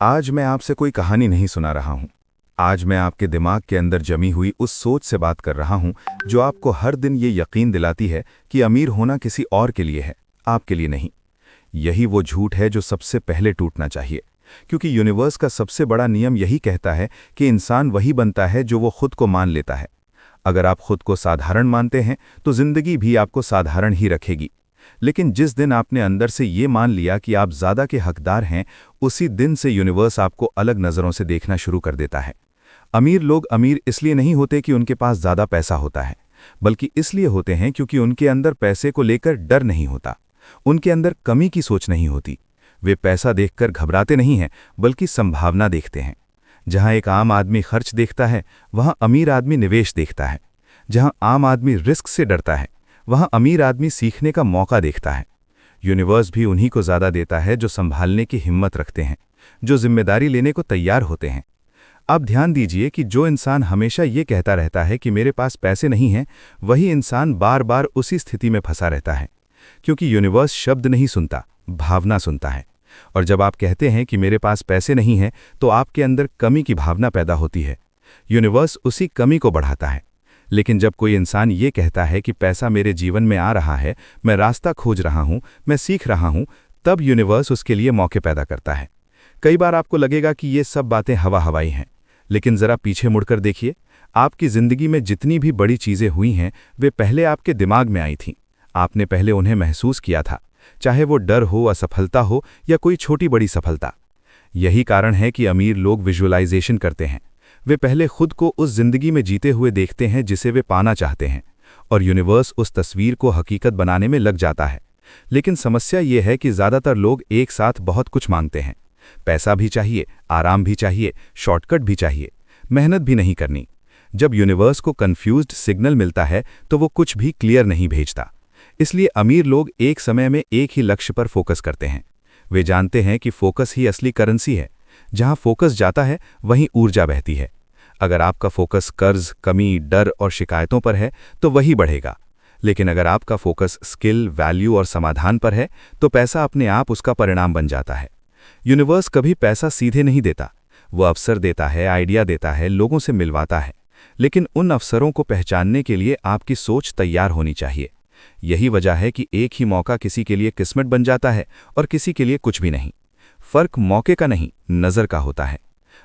आज मैं आपसे कोई कहानी नहीं सुना रहा हूं। आज मैं आपके दिमाग के अंदर जमी हुई उस सोच से बात कर रहा हूं जो आपको हर दिन ये यकीन दिलाती है कि अमीर होना किसी और के लिए है, आपके लिए नहीं। यही वो झूठ है जो सबसे पहले टूटना चाहिए, क्योंकि यूनिवर्स का सबसे बड़ा नियम यही कहता है कि इंसान वही बनता है जो वो खुद को मान लेता है। अगर आप खुद को साधारण मानते हैं तो जिंदगी भी आपको साधारण ही रखेगी। लेकिन जिस दिन आपने अंदर से ये मान लिया कि आप ज़्यादा के हकदार हैं, उसी दिन से यूनिवर्स आपको अलग नज़रों से देखना शुरू कर देता है। अमीर लोग अमीर इसलिए नहीं होते कि उनके पास ज़्यादा पैसा होता है, बल्कि इसलिए होते हैं क्योंकि उनके अंदर पैसे को लेकर डर नहीं होता, उनके अंदर कमी की सोच नहीं होती। वे पैसा देखकर घबराते नहीं हैं, बल्कि संभावना देखते हैं। जहां एक आम आदमी खर्च देखता है, वहां अमीर आदमी निवेश देखता है। जहां आम आदमी रिस्क से डरता है, वहां अमीर आदमी सीखने का मौका देखता है। यूनिवर्स भी उन्हीं को ज़्यादा देता है जो संभालने की हिम्मत रखते हैं, जो जिम्मेदारी लेने को तैयार होते हैं। अब ध्यान दीजिए कि जो इंसान हमेशा ये कहता रहता है कि मेरे पास पैसे नहीं हैं, वही इंसान बार बार उसी स्थिति में फंसा रहता है, क्योंकि यूनिवर्स शब्द नहीं सुनता, भावना सुनता है। और जब आप कहते हैं कि मेरे पास पैसे नहीं हैं, तो आपके अंदर कमी की भावना पैदा होती है। यूनिवर्स उसी कमी को बढ़ाता है। लेकिन जब कोई इंसान ये कहता है कि पैसा मेरे जीवन में आ रहा है, मैं रास्ता खोज रहा हूं, मैं सीख रहा हूं, तब यूनिवर्स उसके लिए मौके पैदा करता है। कई बार आपको लगेगा कि ये सब बातें हवा हवाई हैं, लेकिन ज़रा पीछे मुड़कर देखिए। आपकी ज़िंदगी में जितनी भी बड़ी चीज़ें हुई हैं, वे पहले आपके दिमाग में आई थीं। आपने पहले उन्हें महसूस किया था, चाहे वो डर हो, असफलता हो या कोई छोटी बड़ी सफलता। यही कारण है कि अमीर लोग विजुअलाइजेशन करते हैं। वे पहले खुद को उस जिंदगी में जीते हुए देखते हैं जिसे वे पाना चाहते हैं, और यूनिवर्स उस तस्वीर को हकीकत बनाने में लग जाता है। लेकिन समस्या ये है कि ज़्यादातर लोग एक साथ बहुत कुछ मांगते हैं। पैसा भी चाहिए, आराम भी चाहिए, शॉर्टकट भी चाहिए, मेहनत भी नहीं करनी। जब यूनिवर्स को कन्फ्यूज्ड सिग्नल मिलता है तो वो कुछ भी क्लियर नहीं भेजता। इसलिए अमीर लोग एक समय में एक ही लक्ष्य पर फोकस करते हैं। वे जानते हैं कि फोकस ही असली करेंसी है। जहां फोकस जाता है, वहीं ऊर्जा बहती है। अगर आपका फोकस कर्ज, कमी, डर और शिकायतों पर है, तो वही बढ़ेगा। लेकिन अगर आपका फोकस स्किल, वैल्यू और समाधान पर है, तो पैसा अपने आप उसका परिणाम बन जाता है। यूनिवर्स कभी पैसा सीधे नहीं देता। वो अवसर देता है, आइडिया देता है, लोगों से मिलवाता है। लेकिन उन अवसरों को पहचानने के लिए आपकी सोच तैयार होनी चाहिए। यही वजह है कि एक ही मौका किसी के लिए किस्मत बन जाता है और किसी के लिए कुछ भी नहीं। फर्क मौके का नहीं, नज़र का होता है।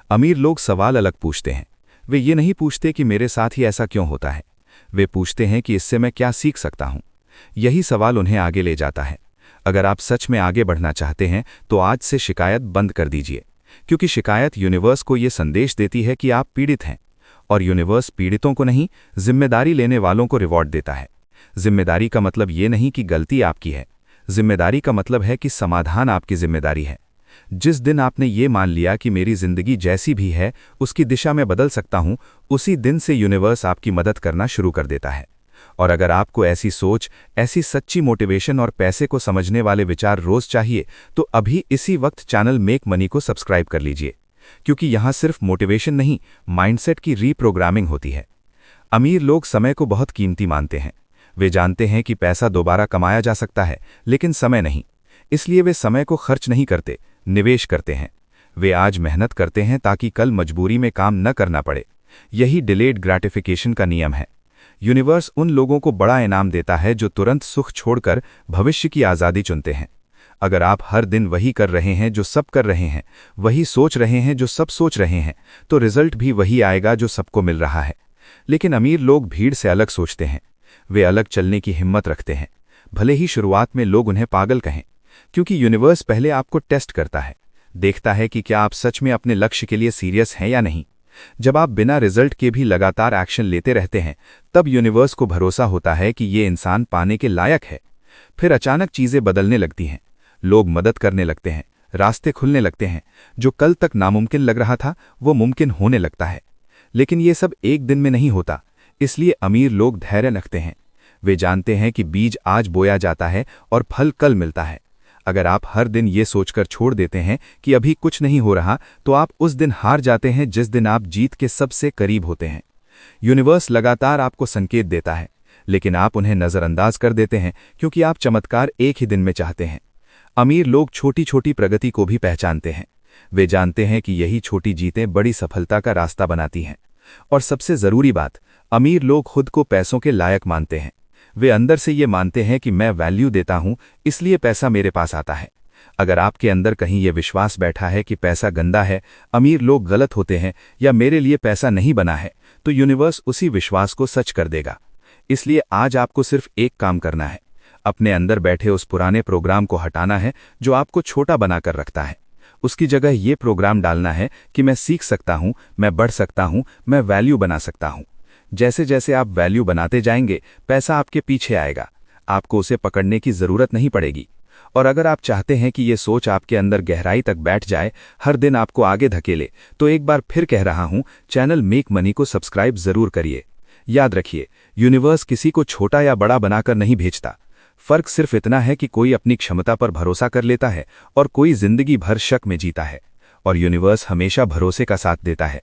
अमीर लोग सवाल अलग पूछते हैं। वे ये नहीं पूछते कि मेरे साथ ही ऐसा क्यों होता है। वे पूछते हैं कि इससे मैं क्या सीख सकता हूं। यही सवाल उन्हें आगे ले जाता है। अगर आप सच में आगे बढ़ना चाहते हैं, तो आज से शिकायत बंद कर दीजिए, क्योंकि शिकायत यूनिवर्स को ये संदेश देती है कि आप पीड़ित हैं, और यूनिवर्स पीड़ितों को नहीं, जिम्मेदारी लेने वालों को रिवॉर्ड देता है। जिम्मेदारी का मतलब ये नहीं कि गलती आपकी है। जिम्मेदारी का मतलब है कि समाधान आपकी जिम्मेदारी है। जिस दिन आपने ये मान लिया कि मेरी जिंदगी जैसी भी है उसकी दिशा में बदल सकता हूं, उसी दिन से यूनिवर्स आपकी मदद करना शुरू कर देता है। और अगर आपको ऐसी सोच, ऐसी सच्ची मोटिवेशन और पैसे को समझने वाले विचार रोज चाहिए, तो अभी इसी वक्त चैनल मेक मनी को सब्सक्राइब कर लीजिए, क्योंकि यहां सिर्फ मोटिवेशन नहीं, माइंडसेट की रीप्रोग्रामिंग होती है। अमीर लोग समय को बहुत कीमती मानते हैं। वे जानते हैं कि पैसा दोबारा कमाया जा सकता है, लेकिन समय नहीं। इसलिए वे समय को खर्च नहीं करते, निवेश करते हैं। वे आज मेहनत करते हैं ताकि कल मजबूरी में काम न करना पड़े। यही डिलेड ग्रैटिफिकेशन का नियम है। यूनिवर्स उन लोगों को बड़ा इनाम देता है जो तुरंत सुख छोड़कर भविष्य की आज़ादी चुनते हैं। अगर आप हर दिन वही कर रहे हैं जो सब कर रहे हैं, वही सोच रहे हैं जो सब सोच रहे हैं, तो रिजल्ट भी वही आएगा जो सबको मिल रहा है। लेकिन अमीर लोग भीड़ से अलग सोचते हैं। वे अलग चलने की हिम्मत रखते हैं, भले ही शुरुआत में लोग उन्हें पागल कहें, क्योंकि यूनिवर्स पहले आपको टेस्ट करता है, देखता है कि क्या आप सच में अपने लक्ष्य के लिए सीरियस हैं या नहीं। जब आप बिना रिजल्ट के भी लगातार एक्शन लेते रहते हैं, तब यूनिवर्स को भरोसा होता है कि ये इंसान पाने के लायक है। फिर अचानक चीज़ें बदलने लगती हैं। लोग मदद करने लगते हैं, रास्ते खुलने लगते हैं। जो कल तक नामुमकिन लग रहा था, वो मुमकिन होने लगता है। लेकिन ये सब एक दिन में नहीं होता, इसलिए अमीर लोग धैर्य रखते हैं। वे जानते हैं कि बीज आज बोया जाता है और फल कल मिलता है। अगर आप हर दिन ये सोचकर छोड़ देते हैं कि अभी कुछ नहीं हो रहा, तो आप उस दिन हार जाते हैं जिस दिन आप जीत के सबसे करीब होते हैं। यूनिवर्स लगातार आपको संकेत देता है, लेकिन आप उन्हें नज़रअंदाज कर देते हैं क्योंकि आप चमत्कार एक ही दिन में चाहते हैं। अमीर लोग छोटी छोटी प्रगति को भी पहचानते हैं। वे जानते हैं कि यही छोटी जीतें बड़ी सफलता का रास्ता बनाती हैं। और सबसे ज़रूरी बात, अमीर लोग खुद को पैसों के लायक मानते हैं। वे अंदर से ये मानते हैं कि मैं वैल्यू देता हूं, इसलिए पैसा मेरे पास आता है। अगर आपके अंदर कहीं ये विश्वास बैठा है कि पैसा गंदा है, अमीर लोग गलत होते हैं या मेरे लिए पैसा नहीं बना है, तो यूनिवर्स उसी विश्वास को सच कर देगा। इसलिए आज आपको सिर्फ एक काम करना है, अपने अंदर बैठे उस पुराने प्रोग्राम को हटाना है जो आपको छोटा बनाकर रखता है। उसकी जगह ये प्रोग्राम डालना है कि मैं सीख सकता हूं, मैं बढ़ सकता हूं, मैं वैल्यू बना सकता हूं। जैसे जैसे आप वैल्यू बनाते जाएंगे, पैसा आपके पीछे आएगा, आपको उसे पकड़ने की जरूरत नहीं पड़ेगी। और अगर आप चाहते हैं कि ये सोच आपके अंदर गहराई तक बैठ जाए, हर दिन आपको आगे धकेले, तो एक बार फिर कह रहा हूं, चैनल मेक मनी को सब्सक्राइब जरूर करिए। याद रखिए, यूनिवर्स किसी को छोटा या बड़ा बनाकर नहीं भेजता। फर्क सिर्फ इतना है कि कोई अपनी क्षमता पर भरोसा कर लेता है और कोई जिंदगी भर शक में जीता है। और यूनिवर्स हमेशा भरोसे का साथ देता है।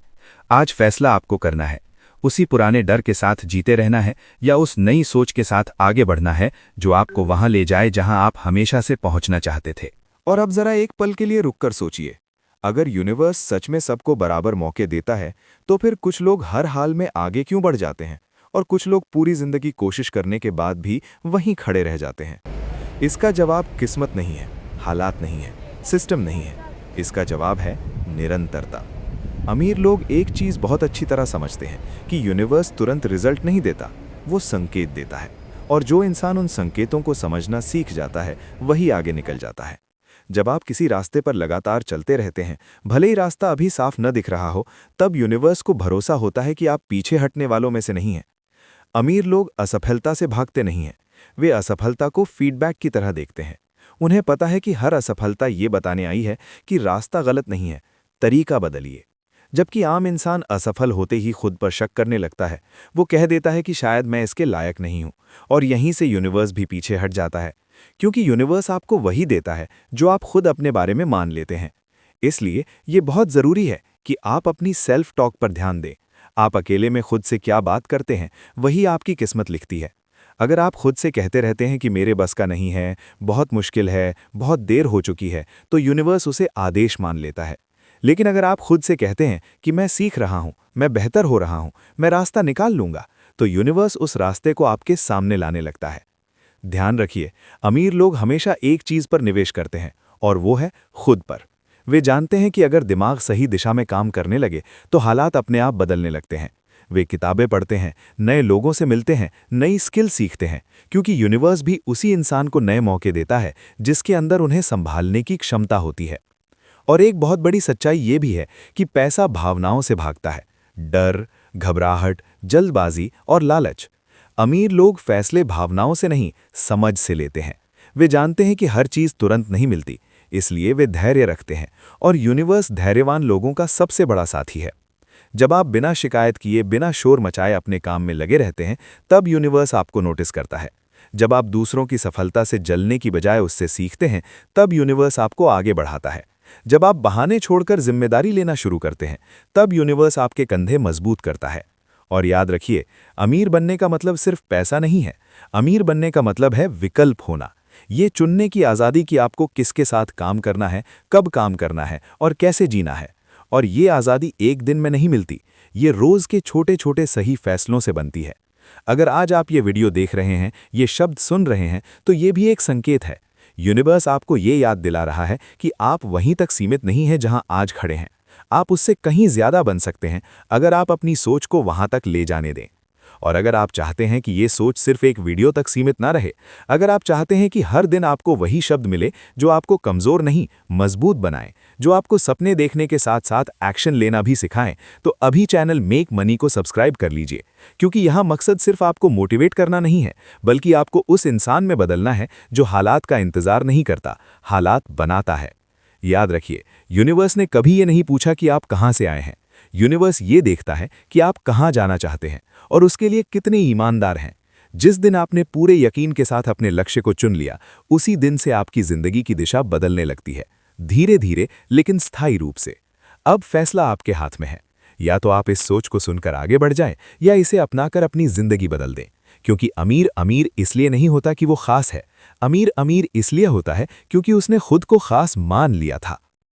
आज फैसला आपको करना है, उसी पुराने डर के साथ जीते रहना है या उस नई सोच के साथ आगे बढ़ना है जो आपको वहां ले जाए जहां आप हमेशा से पहुंचना चाहते थे। और अब जरा एक पल के लिए रुककर सोचिए, अगर यूनिवर्स सच में सबको बराबर मौके देता है, तो फिर कुछ लोग हर हाल में आगे क्यों बढ़ जाते हैं और कुछ लोग पूरी जिंदगी कोशिश करने के बाद भी वहीं खड़े रह जाते हैं? इसका जवाब किस्मत नहीं है, हालात नहीं है, सिस्टम नहीं है। इसका जवाब है निरंतरता। अमीर लोग एक चीज़ बहुत अच्छी तरह समझते हैं कि यूनिवर्स तुरंत रिजल्ट नहीं देता, वो संकेत देता है। और जो इंसान उन संकेतों को समझना सीख जाता है, वही आगे निकल जाता है। जब आप किसी रास्ते पर लगातार चलते रहते हैं, भले ही रास्ता अभी साफ न दिख रहा हो, तब यूनिवर्स को भरोसा होता है कि आप पीछे हटने वालों में से नहीं हैं। अमीर लोग असफलता से भागते नहीं हैं, वे असफलता को फीडबैक की तरह देखते हैं। उन्हें पता है कि हर असफलता ये बताने आई है कि रास्ता गलत नहीं है, तरीका बदलिए। जबकि आम इंसान असफल होते ही खुद पर शक करने लगता है। वो कह देता है कि शायद मैं इसके लायक नहीं हूं, और यहीं से यूनिवर्स भी पीछे हट जाता है, क्योंकि यूनिवर्स आपको वही देता है जो आप खुद अपने बारे में मान लेते हैं। इसलिए ये बहुत ज़रूरी है कि आप अपनी सेल्फ टॉक पर ध्यान दें। आप अकेले में खुद से क्या बात करते हैं, वही आपकी किस्मत लिखती है। अगर आप खुद से कहते रहते हैं कि मेरे बस का नहीं है, बहुत मुश्किल है, बहुत देर हो चुकी है, तो यूनिवर्स उसे आदेश मान लेता है। लेकिन अगर आप खुद से कहते हैं कि मैं सीख रहा हूं, मैं बेहतर हो रहा हूं, मैं रास्ता निकाल लूंगा, तो यूनिवर्स उस रास्ते को आपके सामने लाने लगता है। ध्यान रखिए, अमीर लोग हमेशा एक चीज पर निवेश करते हैं, और वो है खुद पर। वे जानते हैं कि अगर दिमाग सही दिशा में काम करने लगे तो हालात अपने आप बदलने लगते हैं। वे किताबें पढ़ते हैं, नए लोगों से मिलते हैं, नई स्किल सीखते हैं, क्योंकि यूनिवर्स भी उसी इंसान को नए मौके देता है जिसके अंदर उन्हें संभालने की क्षमता होती है। और एक बहुत बड़ी सच्चाई ये भी है कि पैसा भावनाओं से भागता है, डर, घबराहट, जल्दबाजी और लालच। अमीर लोग फैसले भावनाओं से नहीं, समझ से लेते हैं। वे जानते हैं कि हर चीज़ तुरंत नहीं मिलती, इसलिए वे धैर्य रखते हैं, और यूनिवर्स धैर्यवान लोगों का सबसे बड़ा साथी है। जब आप बिना शिकायत किए, बिना शोर मचाए अपने काम में लगे रहते हैं, तब यूनिवर्स आपको नोटिस करता है। जब आप दूसरों की सफलता से जलने की बजाय उससे सीखते हैं, तब यूनिवर्स आपको आगे बढ़ाता है। जब आप बहाने छोड़कर जिम्मेदारी लेना शुरू करते हैं, तब यूनिवर्स आपके कंधे मजबूत करता है। और याद रखिए, अमीर बनने का मतलब सिर्फ पैसा नहीं है। अमीर बनने का मतलब है विकल्प होना, ये चुनने की आज़ादी कि आपको किसके साथ काम करना है, कब काम करना है और कैसे जीना है। और ये आज़ादी एक दिन में नहीं मिलती, ये रोज़ के छोटे छोटे सही फैसलों से बनती है। अगर आज आप ये वीडियो देख रहे हैं, ये शब्द सुन रहे हैं, तो ये भी एक संकेत है। यूनिवर्स आपको ये याद दिला रहा है कि आप वहीं तक सीमित नहीं हैं जहां आज खड़े हैं। आप उससे कहीं ज़्यादा बन सकते हैं अगर आप अपनी सोच को वहां तक ले जाने दें। और अगर आप चाहते हैं कि ये सोच सिर्फ एक वीडियो तक सीमित ना रहे, अगर आप चाहते हैं कि हर दिन आपको वही शब्द मिले जो आपको कमज़ोर नहीं, मजबूत बनाएं, जो आपको सपने देखने के साथ साथ एक्शन लेना भी सिखाएं, तो अभी चैनल मेक मनी को सब्सक्राइब कर लीजिए। क्योंकि यहाँ मकसद सिर्फ आपको मोटिवेट करना नहीं है, बल्कि आपको उस इंसान में बदलना है जो हालात का इंतज़ार नहीं करता, हालात बनाता है। याद रखिए, यूनिवर्स ने कभी ये नहीं पूछा कि आप कहाँ से आए हैं। यूनिवर्स ये देखता है कि आप कहाँ जाना चाहते हैं और उसके लिए कितने ईमानदार हैं। जिस दिन आपने पूरे यकीन के साथ अपने लक्ष्य को चुन लिया, उसी दिन से आपकी जिंदगी की दिशा बदलने लगती है, धीरे धीरे लेकिन स्थायी रूप से। अब फैसला आपके हाथ में है, या तो आप इस सोच को सुनकर आगे बढ़ जाएं या इसे अपनाकर अपनी जिंदगी बदल दें। क्योंकि अमीर अमीर इसलिए नहीं होता कि वो खास है, अमीर अमीर इसलिए होता है क्योंकि उसने खुद को खास मान लिया था।